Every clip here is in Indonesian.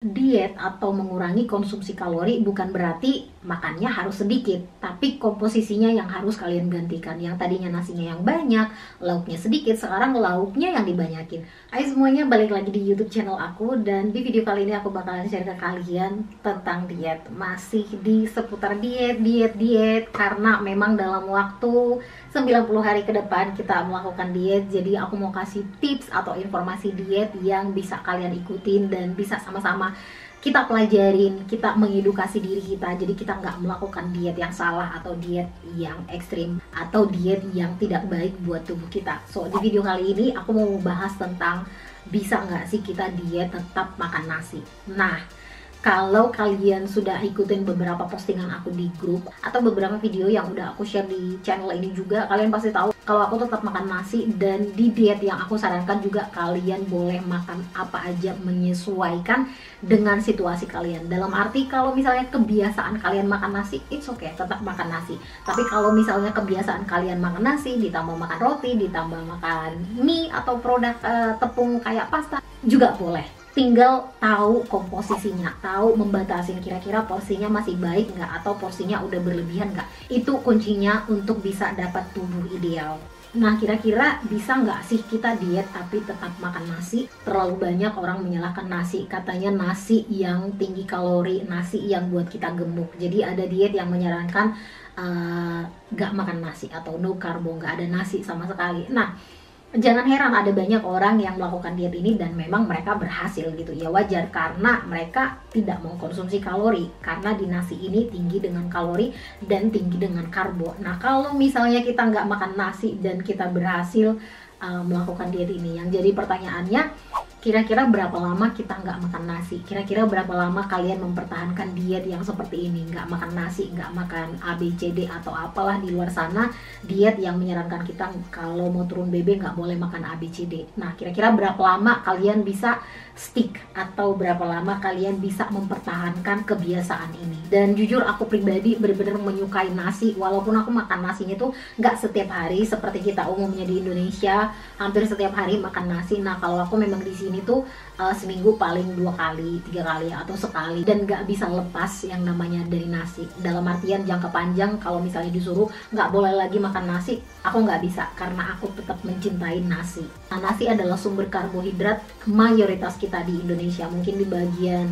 Diet atau mengurangi konsumsi kalori bukan berarti makannya harus sedikit, tapi komposisinya yang harus kalian gantikan. Yang tadinya nasinya yang banyak, lauknya sedikit, sekarang lauknya yang dibanyakin. Hai semuanya, balik lagi di YouTube channel aku, dan di video kali ini aku bakalan share ke kalian tentang diet. Masih di seputar diet, karena memang dalam waktu 90 hari ke depan kita melakukan diet. Jadi aku mau kasih tips atau informasi diet yang bisa kalian ikutin dan bisa sama-sama kita pelajarin, kita mengedukasi diri kita. Jadi kita nggak melakukan diet yang salah atau diet yang ekstrim atau diet yang tidak baik buat tubuh kita. So di video kali ini aku mau bahas tentang bisa nggak sih kita diet tetap makan nasi. Nah, kalau kalian sudah ikutin beberapa postingan aku di grup atau beberapa video yang udah aku share di channel ini juga, kalian pasti tahu kalau aku tetap makan nasi. Dan di diet yang aku sarankan juga kalian boleh makan apa aja menyesuaikan dengan situasi kalian. Dalam arti kalau misalnya kebiasaan kalian makan nasi, it's okay, tetap makan nasi. Tapi kalau misalnya kebiasaan kalian makan nasi ditambah makan roti, ditambah makan mie atau produk tepung kayak pasta juga boleh. Tinggal tahu komposisinya, tahu membatasin kira-kira porsinya masih baik nggak atau porsinya udah berlebihan nggak. Itu kuncinya untuk bisa dapat tubuh ideal. Nah, kira-kira bisa nggak sih kita diet tapi tetap makan nasi? Terlalu banyak orang menyalahkan nasi, katanya nasi yang tinggi kalori, nasi yang buat kita gemuk. Jadi ada diet yang menyarankan nggak makan nasi atau no karbo, nggak ada nasi sama sekali. Nah, jangan heran ada banyak orang yang melakukan diet ini dan memang mereka berhasil gitu. Ya wajar, karena mereka tidak mengkonsumsi kalori, karena di nasi ini tinggi dengan kalori dan tinggi dengan karbo. Nah, kalau misalnya kita nggak makan nasi dan kita berhasil melakukan diet ini, yang jadi pertanyaannya, kira-kira berapa lama kita nggak makan nasi? Kira-kira berapa lama kalian mempertahankan diet yang seperti ini? Nggak makan nasi, nggak makan A, B, C, D atau apalah di luar sana, diet yang menyarankan kita kalau mau turun BB nggak boleh makan A, B, C, D. Nah, kira-kira berapa lama kalian bisa stick atau berapa lama kalian bisa mempertahankan kebiasaan ini? Dan jujur aku pribadi benar-benar menyukai nasi, walaupun aku makan nasinya tuh nggak setiap hari seperti kita umumnya di Indonesia, hampir setiap hari makan nasi. Nah, kalau aku memang di sini tuh seminggu paling 2 kali, 3 kali atau sekali, dan nggak bisa lepas yang namanya dari nasi. Dalam artian jangka panjang, kalau misalnya disuruh nggak boleh lagi makan nasi, aku nggak bisa karena aku tetap mencintai nasi. Nah, nasi adalah sumber karbohidrat mayoritas kita di Indonesia. Mungkin di bagian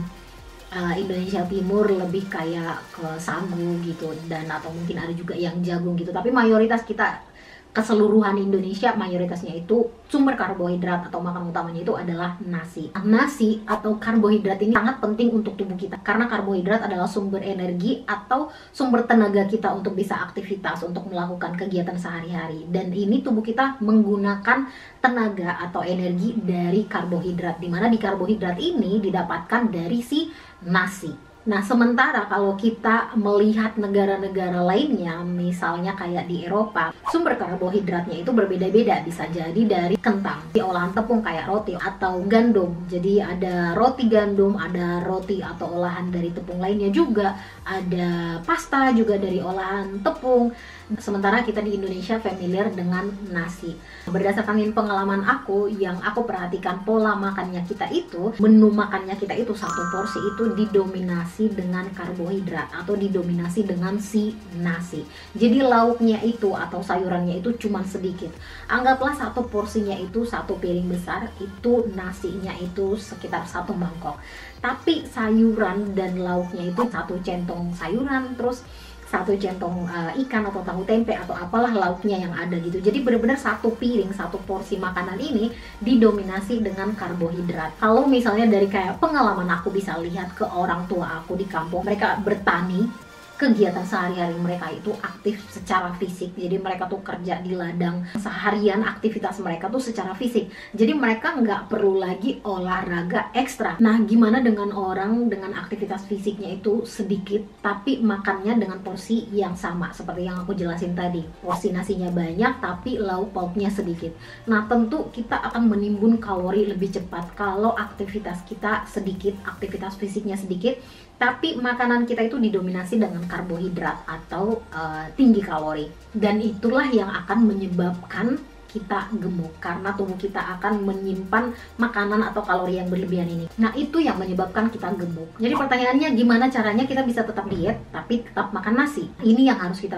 Indonesia Timur lebih kayak ke sagu gitu, dan atau mungkin ada juga yang jagung gitu. Tapi mayoritas kita, keseluruhan Indonesia, mayoritasnya itu sumber karbohidrat atau makan utamanya itu adalah nasi. Nasi atau karbohidrat ini sangat penting untuk tubuh kita, karena karbohidrat adalah sumber energi atau sumber tenaga kita untuk bisa aktivitas, untuk melakukan kegiatan sehari-hari. Dan ini tubuh kita menggunakan tenaga atau energi dari karbohidrat, dimana di karbohidrat ini didapatkan dari si nasi. Nah, sementara kalau kita melihat negara-negara lainnya, misalnya kayak di Eropa, sumber karbohidratnya itu berbeda-beda. Bisa jadi dari kentang, di olahan tepung kayak roti, atau gandum. Jadi ada roti gandum, ada roti atau olahan dari tepung lainnya juga, ada pasta juga dari olahan tepung. Sementara kita di Indonesia familiar dengan nasi. Berdasarkan pengalaman aku, yang aku perhatikan pola makannya kita itu, menu makannya kita itu, satu porsi itu didominasi dengan karbohidrat atau didominasi dengan si nasi. Jadi lauknya itu atau sayurannya itu cuma sedikit. Anggaplah satu porsinya itu satu piring besar, itu nasinya itu sekitar 1 mangkok. Tapi sayuran dan lauknya itu satu centong sayuran, terus satu centong ikan atau tahu tempe atau apalah lauknya yang ada gitu. Jadi benar-benar satu piring, satu porsi makanan ini didominasi dengan karbohidrat. Kalau misalnya dari kayak pengalaman aku bisa lihat ke orang tua aku di kampung, mereka bertani, kegiatan sehari-hari mereka itu aktif secara fisik. Jadi mereka tuh kerja di ladang, seharian aktivitas mereka tuh secara fisik. Jadi mereka nggak perlu lagi olahraga ekstra. Nah, gimana dengan orang dengan aktivitas fisiknya itu sedikit tapi makannya dengan porsi yang sama seperti yang aku jelasin tadi. Porsi nasinya banyak tapi lauk pauknya sedikit. Nah, tentu kita akan menimbun kalori lebih cepat kalau aktivitas kita sedikit, aktivitas fisiknya sedikit, tapi makanan kita itu didominasi dengan karbohidrat atau tinggi kalori. Dan itulah yang akan menyebabkan kita gemuk, karena tubuh kita akan menyimpan makanan atau kalori yang berlebihan ini. Nah, itu yang menyebabkan kita gemuk. Jadi pertanyaannya, gimana caranya kita bisa tetap diet tapi tetap makan nasi? Ini yang harus kita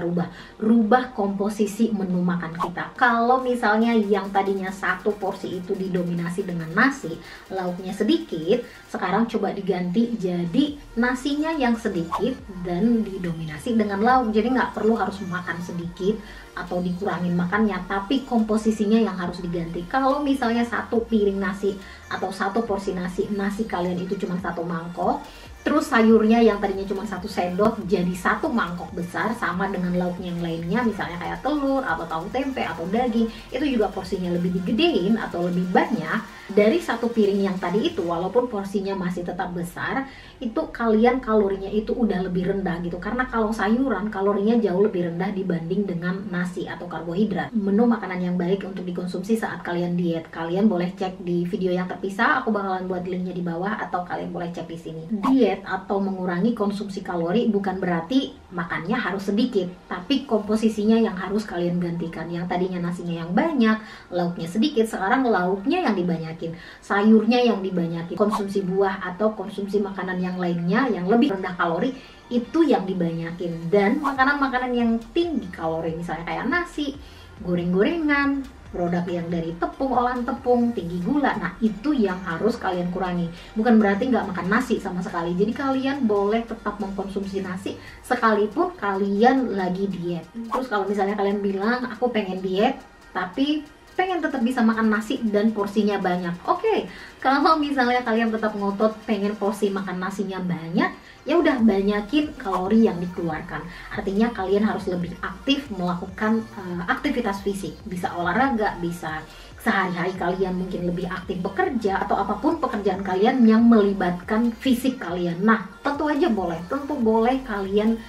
rubah komposisi menu makan kita. Kalau misalnya yang tadinya satu porsi itu didominasi dengan nasi, lauknya sedikit, sekarang coba diganti jadi nasinya yang sedikit dan didominasi dengan lauk. Jadi nggak perlu harus makan sedikit atau dikurangin makannya, tapi komposisinya yang harus diganti. Kalau misalnya satu piring nasi atau satu porsi nasi kalian itu cuma satu mangkok, terus sayurnya yang tadinya cuma satu sendok jadi satu mangkok besar sama dengan lauknya yang lainnya, misalnya kayak telur atau tahu tempe atau daging, itu juga porsinya lebih digedein atau lebih banyak dari satu piring yang tadi itu. Walaupun porsinya masih tetap besar, itu kalian kalorinya itu udah lebih rendah gitu, karena kalau sayuran kalorinya jauh lebih rendah dibanding dengan nasi atau karbohidrat. Menu makanan yang baik untuk dikonsumsi saat kalian diet, kalian boleh cek di video yang terpisah, aku bakalan buat linknya di bawah, atau kalian boleh cek di sini. Diet atau mengurangi konsumsi kalori bukan berarti makannya harus sedikit, tapi komposisinya yang harus kalian gantikan. Yang tadinya nasinya yang banyak, lauknya sedikit, sekarang lauknya yang dibanyakin, sayurnya yang dibanyakin, konsumsi buah atau konsumsi makanan yang lainnya yang lebih rendah kalori itu yang dibanyakin. Dan makanan-makanan yang tinggi kalori, misalnya kayak nasi, goreng-gorengan, produk yang dari tepung, olahan tepung, tinggi gula, nah itu yang harus kalian kurangi. Bukan berarti nggak makan nasi sama sekali. Jadi kalian boleh tetap mengkonsumsi nasi sekalipun kalian lagi diet. Terus kalau misalnya kalian bilang, aku pengen diet tapi pengen tetap bisa makan nasi dan porsinya banyak. Oke, kalau misalnya kalian tetap ngotot pengen porsi makan nasinya banyak, ya udah banyakin kalori yang dikeluarkan. Artinya kalian harus lebih aktif melakukan aktivitas fisik, bisa olahraga, bisa sehari-hari kalian mungkin lebih aktif bekerja atau apapun pekerjaan kalian yang melibatkan fisik kalian. Nah, tentu boleh kalian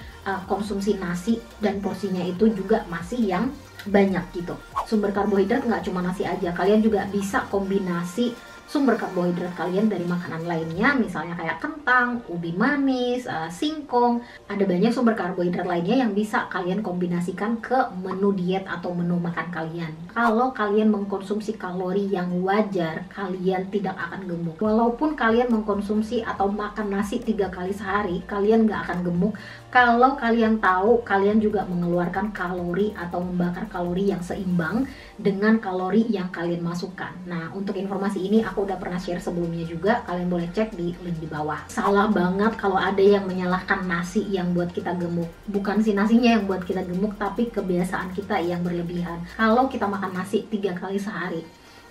konsumsi nasi dan porsinya itu juga masih yang banyak gitu. Sumber karbohidrat nggak cuma nasi aja, kalian juga bisa kombinasi sumber karbohidrat kalian dari makanan lainnya, misalnya kayak kentang, ubi manis, singkong. Ada banyak sumber karbohidrat lainnya yang bisa kalian kombinasikan ke menu diet atau menu makan kalian. Kalau kalian mengkonsumsi kalori yang wajar, kalian tidak akan gemuk. Walaupun kalian mengkonsumsi atau makan nasi 3 kali sehari, kalian nggak akan gemuk kalau kalian tahu kalian juga mengeluarkan kalori atau membakar kalori yang seimbang dengan kalori yang kalian masukkan. Nah, untuk informasi ini aku udah pernah share sebelumnya juga, kalian boleh cek di link di bawah. Salah banget kalau ada yang menyalahkan nasi yang buat kita gemuk. Bukan si nasinya yang buat kita gemuk, tapi kebiasaan kita yang berlebihan. Kalau kita makan nasi 3 kali sehari,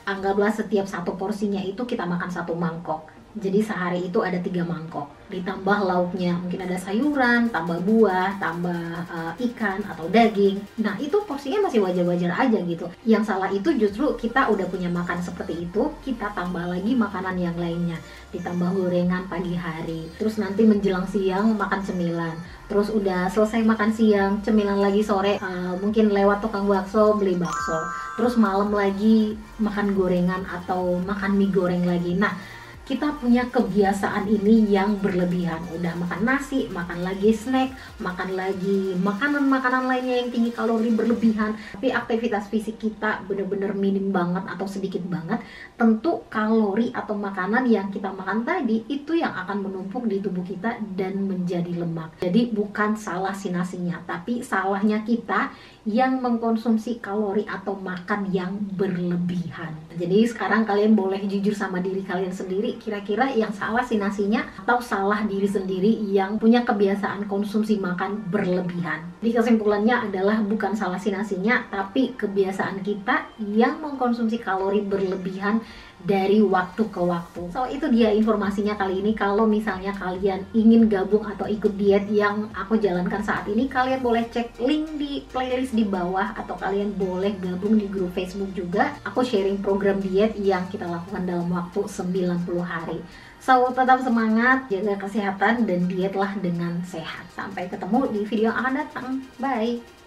anggaplah setiap satu porsinya itu kita makan satu mangkok. Jadi sehari itu ada 3 mangkok, ditambah lauknya, mungkin ada sayuran, tambah buah, tambah ikan atau daging. Nah, itu porsinya masih wajar-wajar aja gitu. Yang salah itu justru kita udah punya makan seperti itu, kita tambah lagi makanan yang lainnya, ditambah gorengan pagi hari, terus nanti menjelang siang makan cemilan, terus udah selesai makan siang, cemilan lagi sore, mungkin lewat tukang bakso beli bakso, terus malam lagi makan gorengan atau makan mie goreng lagi. Nah, kita punya kebiasaan ini yang berlebihan. Udah makan nasi, makan lagi snack, makan lagi makanan-makanan lainnya yang tinggi kalori berlebihan, tapi aktivitas fisik kita bener-bener minim banget atau sedikit banget. Tentu kalori atau makanan yang kita makan tadi itu yang akan menumpuk di tubuh kita dan menjadi lemak. Jadi bukan salah si nasinya, tapi salahnya kita yang mengkonsumsi kalori atau makan yang berlebihan. Jadi sekarang kalian boleh jujur sama diri kalian sendiri, kira-kira yang salah si nasinya atau salah diri sendiri yang punya kebiasaan konsumsi makan berlebihan. Jadi kesimpulannya adalah bukan salah si nasinya, tapi kebiasaan kita yang mengkonsumsi kalori berlebihan dari waktu ke waktu. So itu dia informasinya kali ini. Kalau misalnya kalian ingin gabung atau ikut diet yang aku jalankan saat ini, kalian boleh cek link di playlist di bawah, atau kalian boleh gabung di grup Facebook juga. Aku sharing program diet yang kita lakukan dalam waktu 90 hari. So tetap semangat, jaga kesehatan dan dietlah dengan sehat. Sampai ketemu di video yang akan datang. Bye.